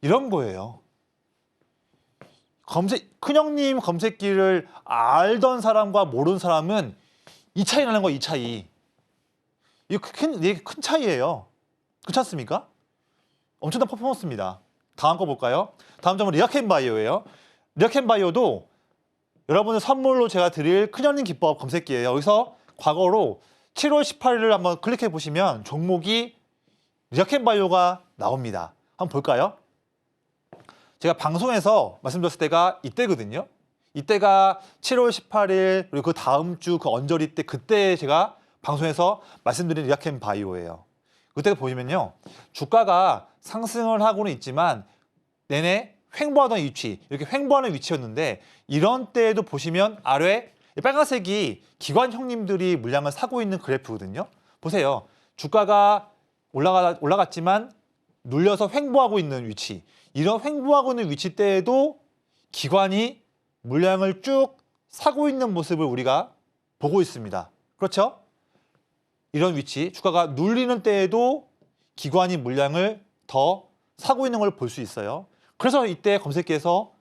이런 거예요. 큰형님 검색기를 알던 사람과 모르는 사람은 이 차이 나는 거예요, 이 차이. 이게 큰 차이예요. 그렇지 않습니까? 엄청난 퍼포먼스입니다. 다음 거 볼까요? 다음 점은 리아켄바이오예요. 리아켄바이오도 여러분들 선물로 제가 드릴 큰형님 기법 검색기예요. 여기서 과거로 7월 18일을 한번 클릭해 보시면 종목이 리아켄바이오가 나옵니다. 한번 볼까요? 제가 방송에서 말씀드렸을 때가 이때거든요. 이때가 7월 18일 그리고 그 다음 주 그 언저리 때, 그때 제가 방송에서 말씀드린 리아켄바이오예요. 그때 보시면요, 주가가 상승을 하고는 있지만 내내 횡보하던 위치, 이렇게 횡보하는 위치였는데 이런 때에도 보시면 아래 빨간색이 기관 형님들이 물량을 사고 있는 그래프거든요. 보세요. 주가가 올라갔지만 눌려서 횡보하고 있는 위치, 이런 횡보하고 있는 위치 때에도 기관이 물량을 쭉 사고 있는 모습을 우리가 보고 있습니다. 그렇죠? 이런 위치, 주가가 눌리는 때에도 기관이 물량을 더 사고 있는 걸 볼 수 있어요. 그래서 이때 검색기에서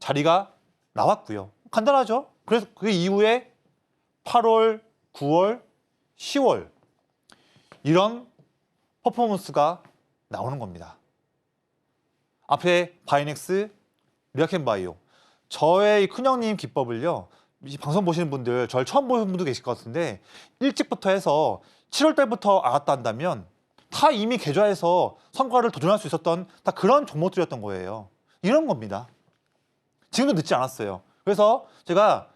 자리가 나왔고요. 간단하죠? 그래서 그 이후에 8월, 9월, 10월 이런 퍼포먼스가 나오는 겁니다. 앞에 바이넥스, 리아켄바이오, 저의 큰형님 기법을요, 이 방송 보시는 분들, 저를 처음 보는 분도 계실 것 같은데 일찍부터 해서 7월 달부터 알았다 한다면 다 이미 계좌에서 성과를 도전할 수 있었던 다 그런 종목들이었던 거예요. 이런 겁니다. 지금도 늦지 않았어요. 그래서 제가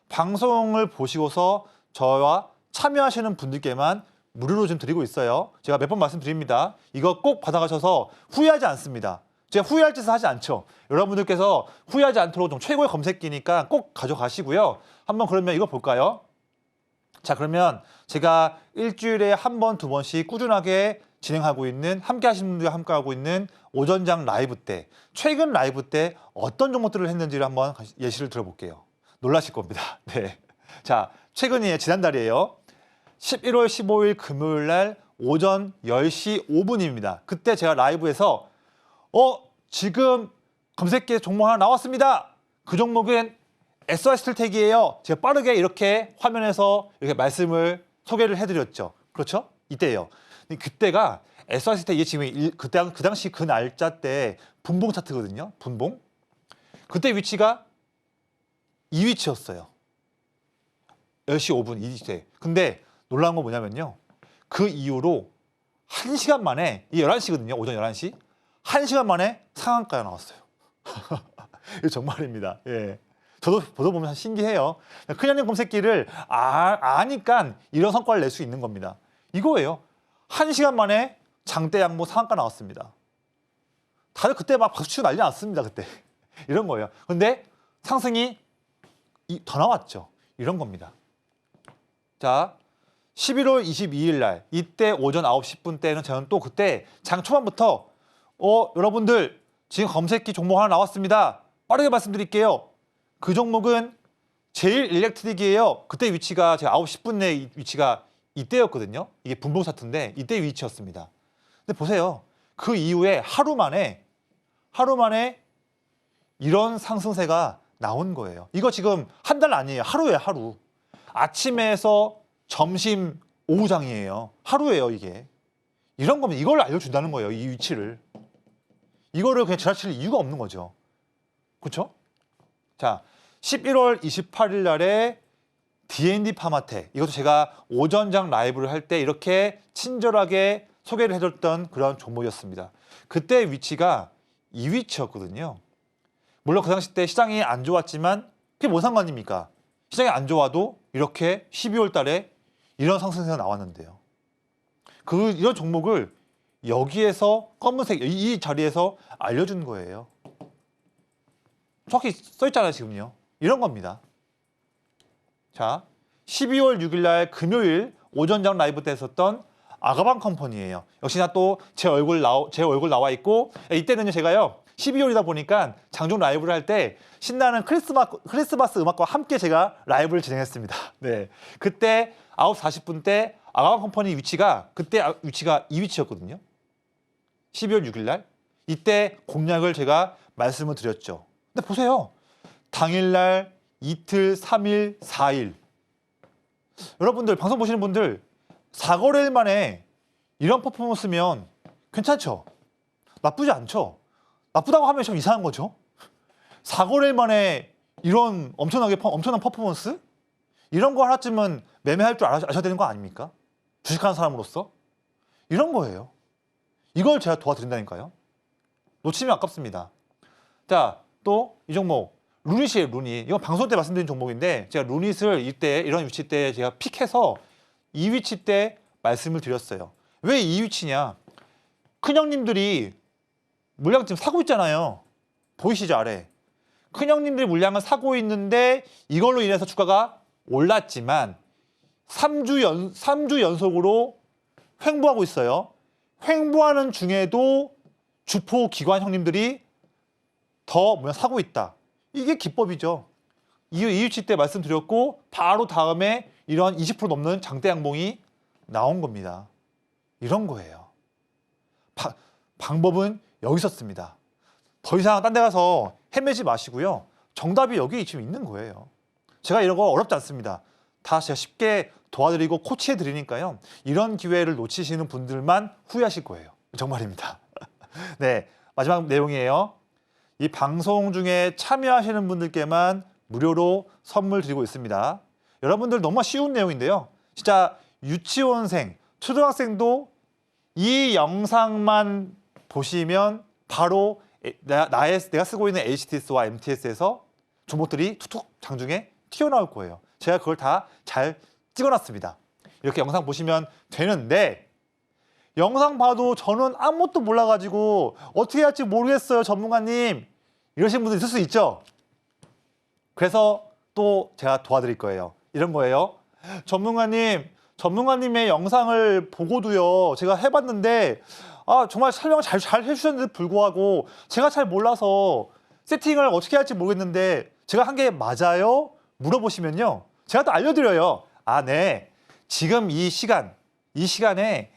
방송을 보시고서 저와 참여하시는 분들께만 무료로 좀 드리고 있어요. 제가 몇 번 말씀드립니다. 이거 꼭 받아가셔서 후회하지 않습니다. 제가 후회할 짓을 하지 않죠. 여러분들께서 후회하지 않도록 좀 최고의 검색기니까 꼭 가져가시고요. 한번 그러면 이거 볼까요? 자, 그러면 제가 일주일에 한 번, 두 번씩 꾸준하게 진행하고 있는, 함께 하시는 분들과 함께 하고 있는 오전장 라이브 때, 최근 라이브 때 어떤 종목들을 했는지를 한번 예시를 들어볼게요. 놀라실 겁니다. 네. 자, 최근이에요. 지난달이에요. 11월 15일 금요일 날 오전 10시 5분입니다. 그때 제가 라이브에서 지금 검색기에 종목 하나 나왔습니다. 그 종목은 SR 스틸텍이에요. 제가 빠르게 이렇게 화면에서 이렇게 말씀을 소개를 해드렸죠. 그렇죠? 이때요. 그때가 SR 스틸텍 이게 지금 그 당시 그 날짜 때 분봉 차트거든요. 분봉. 그때 위치가 이 위치였어요. 10시 5분 이 위치. 근데 놀라운 건 뭐냐면요. 그 이후로 1시간 만에, 이게 11시거든요. 오전 11시. 1시간 만에 상한가가 나왔어요. 이거 정말입니다. 예. 저도 보면 신기해요. 큰형님 검색기를 아니까 이런 성과를 낼 수 있는 겁니다. 이거예요. 1시간 만에 장대 양모 상한가 나왔습니다. 다들 그때 막 박수치고 난리 났습니다. 그때. 이런 거예요. 근데 상승이 더 나왔죠. 이런 겁니다. 자, 11월 22일 날 이때 오전 9시 10분 때는 저는 또 그때 장 초반부터 여러분들 지금 검색기 종목 하나 나왔습니다. 빠르게 말씀드릴게요. 그 종목은 제일 일렉트릭이에요. 그때 위치가 제가 9시 10분 내 위치가 이때였거든요. 이게 분봉 차트인데 이때 위치였습니다. 근데 보세요. 그 이후에 하루 만에 이런 상승세가 나온 거예요. 이거 지금 한 달 아니에요. 하루에 하루. 아침에서 점심 오후장이에요. 하루예요, 이게. 이런 거면 이걸 알려준다는 거예요, 이 위치를. 이거를 그냥 지나칠 이유가 없는 거죠. 그렇죠? 자, 11월 28일 날에 D&D 파마텍. 이것도 제가 오전장 라이브를 할 때 이렇게 친절하게 소개를 해줬던 그런 종목이었습니다. 그때 위치가 이 위치였거든요. 물론 그 당시 때 시장이 안 좋았지만 그게 뭔 상관입니까? 시장이 안 좋아도 이렇게 12월 달에 이런 상승세가 나왔는데요. 이런 종목을 여기에서 검은색 이 자리에서 알려준 거예요. 정확히 써있잖아요, 지금요. 이런 겁니다. 자, 12월 6일 날 금요일 오전장 라이브 때 했었던 아가방 컴퍼니예요. 역시나 또 제 얼굴 나와 있고, 이때는요 제가요 12월이다 보니까 장중 라이브를 할 때 신나는 크리스마스 음악과 함께 제가 라이브를 진행했습니다. 네, 그때 9시 40분 때 아가방 컴퍼니 위치가 이 위치였거든요. 12월 6일 날 이때 공략을 제가 말씀을 드렸죠. 근데 보세요. 당일날 이틀, 3일, 4일. 여러분들 방송 보시는 분들 4거래일 만에 이런 퍼포먼스면 괜찮죠? 나쁘지 않죠? 나쁘다고 하면 좀 이상한 거죠? 4거래일 만에 이런 엄청난 퍼포먼스? 이런 거 하나쯤은 매매할 줄 아셔야 되는 거 아닙니까? 주식하는 사람으로서? 이런 거예요. 이걸 제가 도와드린다니까요. 놓치면 아깝습니다. 자, 또 이 종목 루닛이에요. 루닛. 이건 방송 때 말씀드린 종목인데 제가 루닛을 이때 이런 위치 때 제가 픽해서 이 위치 때 말씀을 드렸어요. 왜 이 위치냐? 큰형님들이 물량 지금 사고 있잖아요. 보이시죠, 아래? 큰형님들이 물량을 사고 있는데 이걸로 인해서 주가가 올랐지만 3주 연속으로 횡보하고 있어요. 횡보하는 중에도 주포 기관 형님들이 더 사고 있다. 이게 기법이죠. 이 위치 때 말씀드렸고 바로 다음에 이런 20% 넘는 장대 양봉이 나온 겁니다. 이런 거예요. 방법은 여기 있었습니다. 더 이상 딴 데 가서 헤매지 마시고요. 정답이 여기 지금 있는 거예요. 제가 이런 거 어렵지 않습니다. 다 제가 쉽게 도와드리고 코치해 드리니까요. 이런 기회를 놓치시는 분들만 후회하실 거예요. 정말입니다. 네, 마지막 내용이에요. 이 방송 중에 참여하시는 분들께만 무료로 선물 드리고 있습니다. 여러분들 너무 쉬운 내용인데요. 진짜 유치원생, 초등학생도 이 영상만 보시면 바로 내가 쓰고 있는 HTS와 MTS에서 종목들이 툭툭 장중에 튀어나올 거예요. 제가 그걸 다 잘 찍어놨습니다. 이렇게 영상 보시면 되는데 영상 봐도 저는 아무것도 몰라가지고 어떻게 할지 모르겠어요, 전문가님. 이러신 분들 있을 수 있죠. 그래서 또 제가 도와드릴 거예요. 이런 거예요. 전문가님의 영상을 보고도요. 제가 해봤는데 정말 설명을 잘 해주셨는데도 불구하고 제가 잘 몰라서 세팅을 어떻게 할지 모르겠는데 제가 한 게 맞아요? 물어보시면요. 제가 또 알려드려요. 네. 지금 이 시간에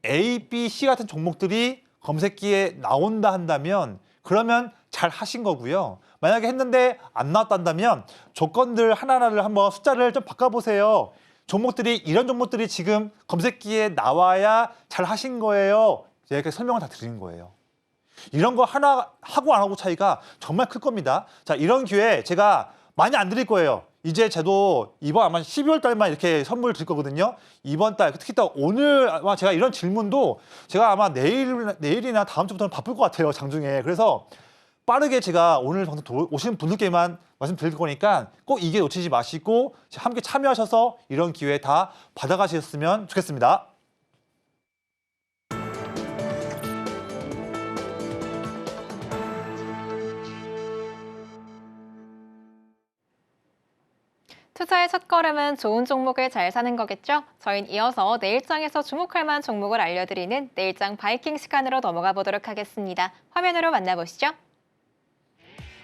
A, B, C 같은 종목들이 검색기에 나온다 한다면 그러면 잘 하신 거고요. 만약에 했는데 안 나왔다면 조건들 하나하나를 한번 숫자를 좀 바꿔보세요. 종목들이 이런 종목들이 지금 검색기에 나와야 잘 하신 거예요. 이렇게 설명을 다 드리는 거예요. 이런 거 하나 하고 안 하고 차이가 정말 클 겁니다. 자, 이런 기회 제가 많이 안 드릴 거예요. 이제 저도 이번 아마 12월 달만 이렇게 선물 드릴 거거든요. 이번 달, 특히 또 오늘 아마 제가 이런 질문도 제가 아마 내일이나 다음 주부터는 바쁠 것 같아요. 장중에. 그래서 빠르게 제가 오늘 방송 오시는 분들께만 말씀드릴 거니까 꼭 이게 놓치지 마시고 함께 참여하셔서 이런 기회 다 받아가셨으면 좋겠습니다. 투자의 첫걸음은 좋은 종목을 잘 사는 거겠죠? 저희는 이어서 내일장에서 주목할 만한 종목을 알려드리는 내일장 바이킹 시간으로 넘어가 보도록 하겠습니다. 화면으로 만나보시죠.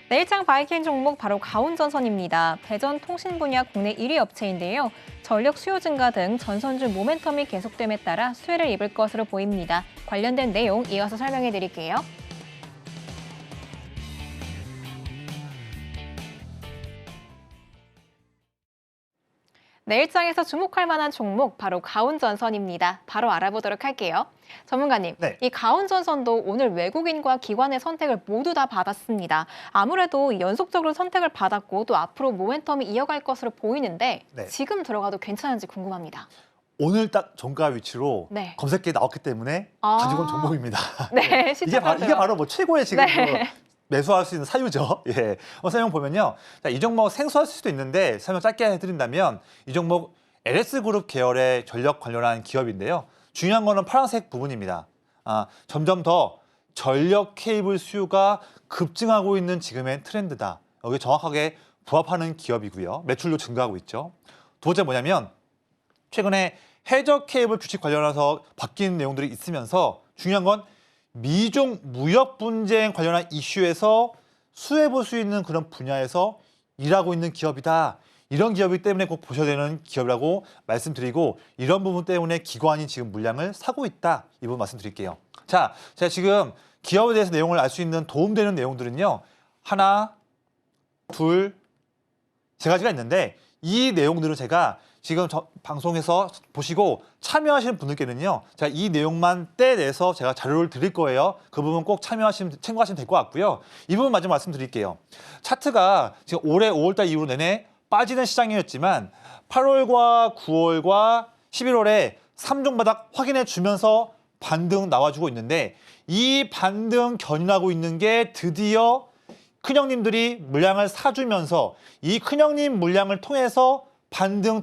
내일장 바이킹 종목 바로 가온전선입니다. 배전 통신 분야 국내 1위 업체인데요. 전력 수요 증가 등 전선주 모멘텀이 계속됨에 따라 수혜를 입을 것으로 보입니다. 관련된 내용 이어서 설명해 드릴게요. 내일장에서 주목할 만한 종목 바로 가온전선입니다. 바로 알아보도록 할게요. 전문가님, 네. 이 가온전선도 오늘 외국인과 기관의 선택을 모두 다 받았습니다. 아무래도 연속적으로 선택을 받았고 또 앞으로 모멘텀이 이어갈 것으로 보이는데 네. 지금 들어가도 괜찮은지 궁금합니다. 오늘 딱 종가 위치로 네. 검색기에 나왔기 때문에 아. 가지고 온 종목입니다. 네, 이게 바로 뭐 최고의 지금 네. 매수할 수 있는 사유죠. 예. 설명 보면요. 자, 이 종목 생소할 수도 있는데 설명 짧게 해드린다면 이 종목 LS그룹 계열의 전력 관련한 기업인데요. 중요한 거는 파란색 부분입니다. 점점 더 전력 케이블 수요가 급증하고 있는 지금의 트렌드다. 여기 정확하게 부합하는 기업이고요. 매출도 증가하고 있죠. 두 번째 뭐냐면 최근에 해저 케이블 규칙 관련해서 바뀐 내용들이 있으면서 중요한 건 미중 무역 분쟁 관련한 이슈에서 수혜 볼 수 있는 그런 분야에서 일하고 있는 기업이다. 이런 기업이기 때문에 꼭 보셔야 되는 기업이라고 말씀드리고 이런 부분 때문에 기관이 지금 물량을 사고 있다. 이 부분 말씀드릴게요. 자, 제가 지금 기업에 대해서 내용을 알 수 있는 도움되는 내용들은요. 하나, 둘, 세 가지가 있는데 이 내용들은 제가 지금 방송에서 보시고 참여하시는 분들께는요. 제가 이 내용만 떼내서 제가 자료를 드릴 거예요. 그 부분 꼭 참고하시면 될 것 같고요. 이 부분 마저 말씀드릴게요. 차트가 지금 올해 5월달 이후로 내내 빠지는 시장이었지만 8월과 9월과 11월에 3종 바닥 확인해 주면서 반등 나와주고 있는데 이 반등 견인하고 있는 게 드디어 큰형님들이 물량을 사주면서 이 큰형님 물량을 통해서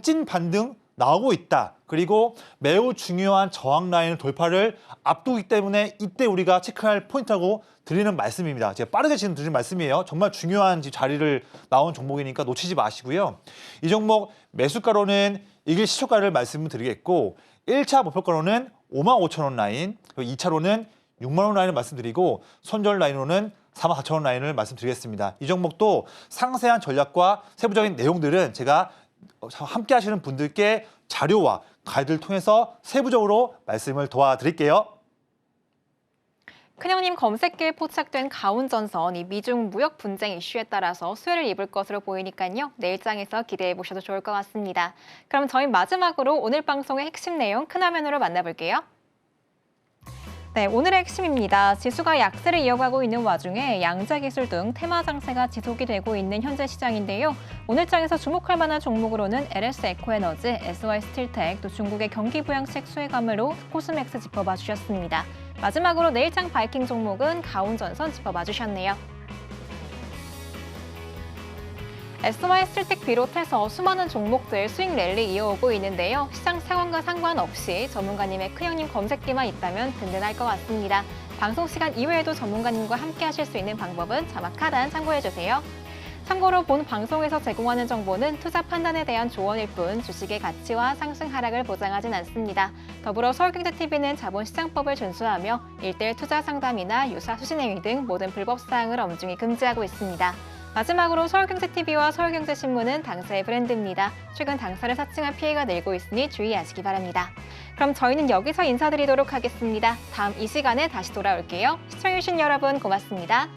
찐 반등 나오고 있다. 그리고 매우 중요한 저항 라인을 돌파를 앞두기 때문에 이때 우리가 체크할 포인트라고 드리는 말씀입니다. 제가 빠르게 지금 드리는 말씀이에요. 정말 중요한 자리를 나온 종목이니까 놓치지 마시고요. 이 종목 매수가로는 이길 시초가를 말씀드리겠고 1차 목표가로는 55,000원 라인, 그리고 2차로는 6만원 라인을 말씀드리고 손절 라인으로는 44,000원 라인을 말씀드리겠습니다. 이 종목도 상세한 전략과 세부적인 내용들은 제가 함께 하시는 분들께 자료와 가이드를 통해서 세부적으로 말씀을 도와드릴게요. 큰형님 검색기에 포착된 가온전선, 이 미중 무역 분쟁 이슈에 따라서 수혜를 입을 것으로 보이니까요. 내일장에서 기대해 보셔도 좋을 것 같습니다. 그럼 저희 마지막으로 오늘 방송의 핵심 내용 큰 화면으로 만나볼게요. 네, 오늘의 핵심입니다. 지수가 약세를 이어가고 있는 와중에 양자기술 등 테마 장세가 지속이 되고 있는 현재 시장인데요. 오늘 장에서 주목할 만한 종목으로는 LS 에코에너지, SY 스틸텍, 또 중국의 경기부양책 수혜감으로 코스맥스 짚어봐 주셨습니다. 마지막으로 내일장 바이킹 종목은 가온전선 짚어봐 주셨네요. SY 스틸텍 비롯해서 수많은 종목들 수익 랠리 이어오고 있는데요. 시장 상황과 상관없이 전문가님의 큰형님 검색기만 있다면 든든할 것 같습니다. 방송 시간 이외에도 전문가님과 함께 하실 수 있는 방법은 자막 하단 참고해주세요. 참고로 본 방송에서 제공하는 정보는 투자 판단에 대한 조언일 뿐 주식의 가치와 상승 하락을 보장하진 않습니다. 더불어 서울경제TV는 자본시장법을 준수하며 1:1 투자 상담이나 유사 수신행위 등 모든 불법 사항을 엄중히 금지하고 있습니다. 마지막으로 서울경제TV와 서울경제신문은 당사의 브랜드입니다. 최근 당사를 사칭한 피해가 늘고 있으니 주의하시기 바랍니다. 그럼 저희는 여기서 인사드리도록 하겠습니다. 다음 이 시간에 다시 돌아올게요. 시청해주신 여러분 고맙습니다.